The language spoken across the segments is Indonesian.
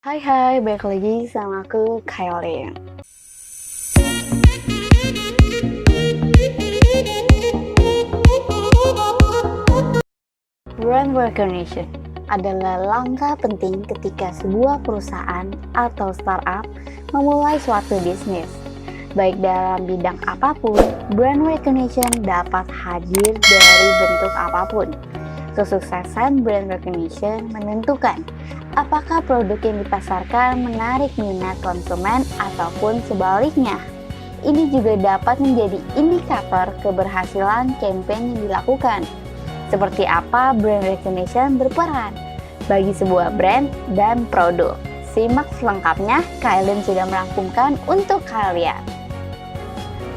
Hai, balik lagi sama aku, Kailin. Brand recognition adalah langkah penting ketika sebuah perusahaan atau startup memulai suatu bisnis. Baik dalam bidang apapun, brand recognition dapat hadir dari bentuk apapun. Kesuksesan brand recognition menentukan apakah produk yang dipasarkan menarik minat konsumen ataupun sebaliknya. Ini juga dapat menjadi indikator keberhasilan campaign yang dilakukan. Seperti apa brand recognition berperan bagi sebuah brand dan produk. Simak selengkapnya, Kailin sudah merangkumkan untuk kalian.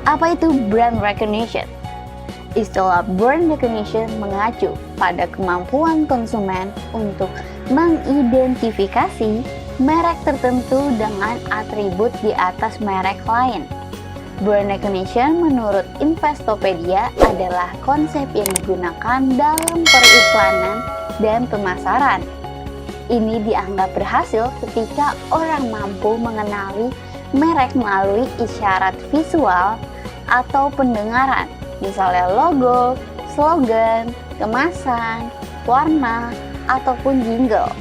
Apa itu brand recognition? Istilah brand recognition mengacu pada kemampuan konsumen untuk mengidentifikasi merek tertentu dengan atribut di atas merek lain. Brand recognition menurut Investopedia adalah konsep yang digunakan dalam periklanan dan pemasaran. Ini dianggap berhasil ketika orang mampu mengenali merek melalui isyarat visual atau pendengaran, misalnya logo, slogan, kemasan, warna, ataupun jingle.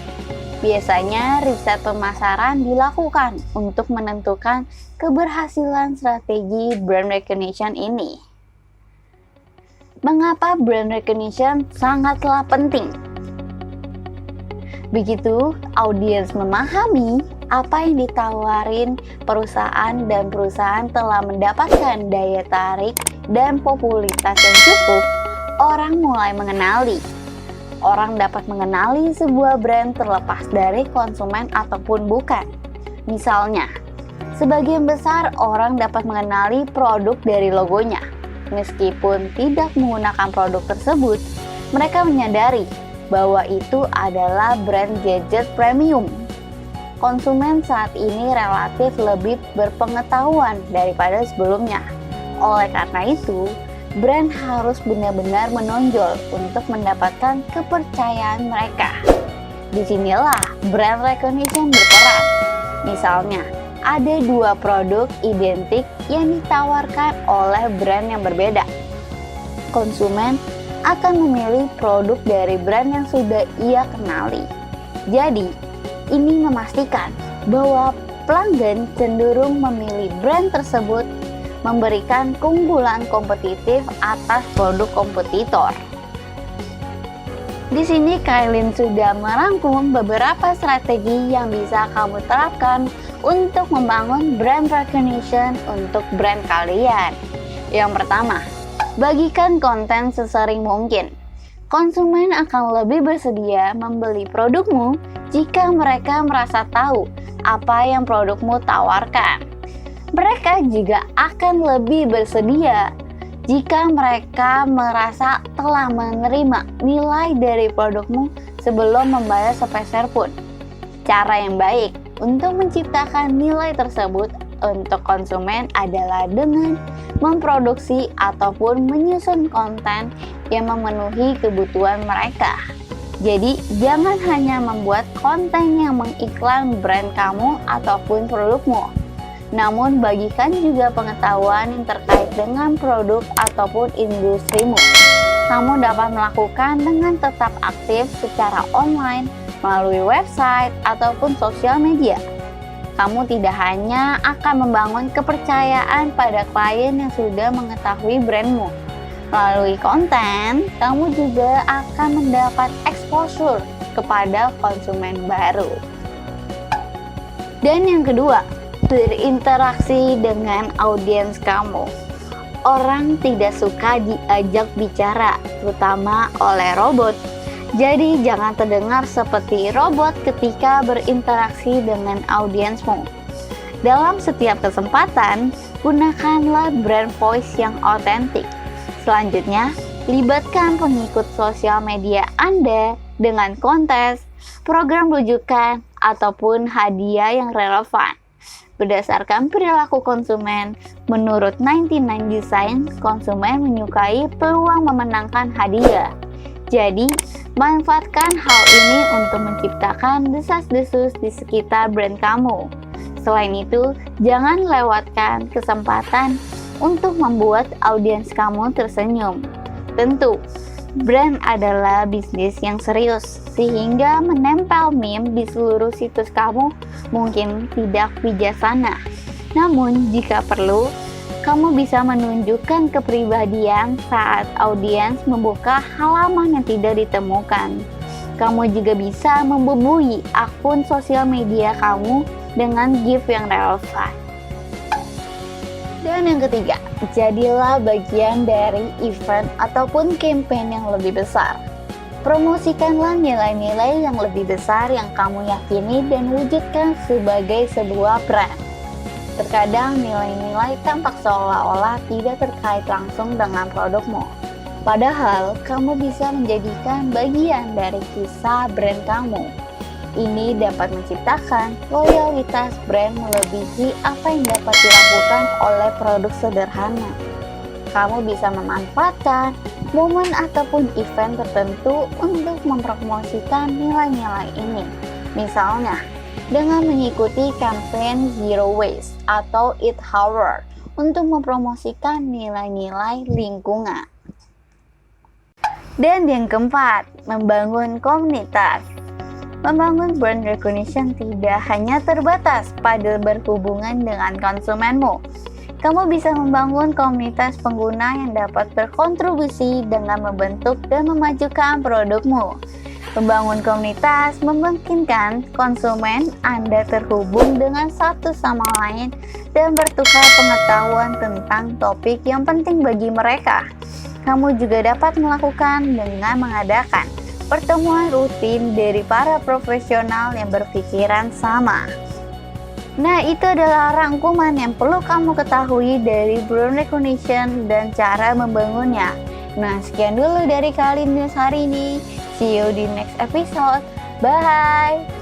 Biasanya riset pemasaran dilakukan untuk menentukan keberhasilan strategi brand recognition ini. Mengapa brand recognition sangatlah penting? Begitu audiens memahami apa yang ditawarin perusahaan dan perusahaan telah mendapatkan daya tarik dan popularitas yang cukup, orang mulai mengenali. Orang dapat mengenali sebuah brand terlepas dari konsumen ataupun bukan. Misalnya, sebagian besar orang dapat mengenali produk dari logonya. Meskipun tidak menggunakan produk tersebut, mereka menyadari bahwa itu adalah brand gadget premium. Konsumen saat ini relatif lebih berpengetahuan daripada sebelumnya. Oleh karena itu, brand harus benar-benar menonjol untuk mendapatkan kepercayaan mereka. Disinilah brand recognition berperan. Misalnya, ada dua produk identik yang ditawarkan oleh brand yang berbeda. Konsumen akan memilih produk dari brand yang sudah ia kenali. Jadi, ini memastikan bahwa pelanggan cenderung memilih brand tersebut, memberikan keunggulan kompetitif atas produk kompetitor. Di sini Kailin sudah merangkum beberapa strategi yang bisa kamu terapkan untuk membangun brand recognition untuk brand kalian. Yang pertama, bagikan konten sesering mungkin. Konsumen akan lebih bersedia membeli produkmu jika mereka merasa tahu apa yang produkmu tawarkan. Mereka juga akan lebih bersedia jika mereka merasa telah menerima nilai dari produkmu sebelum membayar sepeser pun. Cara yang baik untuk menciptakan nilai tersebut untuk konsumen adalah dengan memproduksi ataupun menyusun konten yang memenuhi kebutuhan mereka. Jadi, jangan hanya membuat konten yang mengiklan brand kamu ataupun produkmu, namun bagikan juga pengetahuan yang terkait dengan produk ataupun industrimu. Kamu dapat melakukan dengan tetap aktif secara online melalui website ataupun sosial media. Kamu tidak hanya akan membangun kepercayaan pada klien yang sudah mengetahui brandmu. Melalui konten, kamu juga akan mendapat exposure kepada konsumen baru. Dan yang kedua, berinteraksi dengan audiens kamu. Orang tidak suka diajak bicara, terutama oleh robot. Jadi jangan terdengar seperti robot ketika berinteraksi dengan audiensmu. Dalam setiap kesempatan, gunakanlah brand voice yang otentik. Selanjutnya, libatkan pengikut sosial media Anda dengan kontes, program rujukan, ataupun hadiah yang relevan. Berdasarkan perilaku konsumen, menurut 99 Design, konsumen menyukai peluang memenangkan hadiah. Jadi, manfaatkan hal ini untuk menciptakan desas-desus di sekitar brand kamu. Selain itu, jangan lewatkan kesempatan untuk membuat audiens kamu tersenyum. Tentu, brand adalah bisnis yang serius, sehingga menempel meme di seluruh situs kamu mungkin tidak bijaksana. Namun, jika perlu, kamu bisa menunjukkan kepribadian saat audiens membuka halaman yang tidak ditemukan. Kamu juga bisa membubui akun sosial media kamu dengan GIF yang relevan. Dan yang ketiga, jadilah bagian dari event ataupun campaign yang lebih besar. Promosikanlah nilai-nilai yang lebih besar yang kamu yakini dan wujudkan sebagai sebuah brand. Terkadang nilai-nilai tampak seolah-olah tidak terkait langsung dengan produkmu. Padahal, kamu bisa menjadikan bagian dari kisah brand kamu. Ini dapat menciptakan loyalitas brand melebihi apa yang dapat dilakukan oleh produk sederhana. Kamu bisa memanfaatkan momen ataupun event tertentu untuk mempromosikan nilai-nilai ini. Misalnya, dengan mengikuti campaign Zero Waste atau Eat Hour untuk mempromosikan nilai-nilai lingkungan. Dan yang keempat, membangun komunitas. Membangun brand recognition tidak hanya terbatas pada berhubungan dengan konsumenmu. Kamu bisa membangun komunitas pengguna yang dapat berkontribusi dengan membentuk dan memajukan produkmu. Membangun komunitas memungkinkan konsumen Anda terhubung dengan satu sama lain dan bertukar pengetahuan tentang topik yang penting bagi mereka. Kamu juga dapat melakukan dengan mengadakan pertemuan rutin dari para profesional yang berpikiran sama. Nah, itu adalah rangkuman yang perlu kamu ketahui dari brand recognition dan cara membangunnya. Nah, sekian dulu dari Kalim News hari ini. See you di next episode. Bye!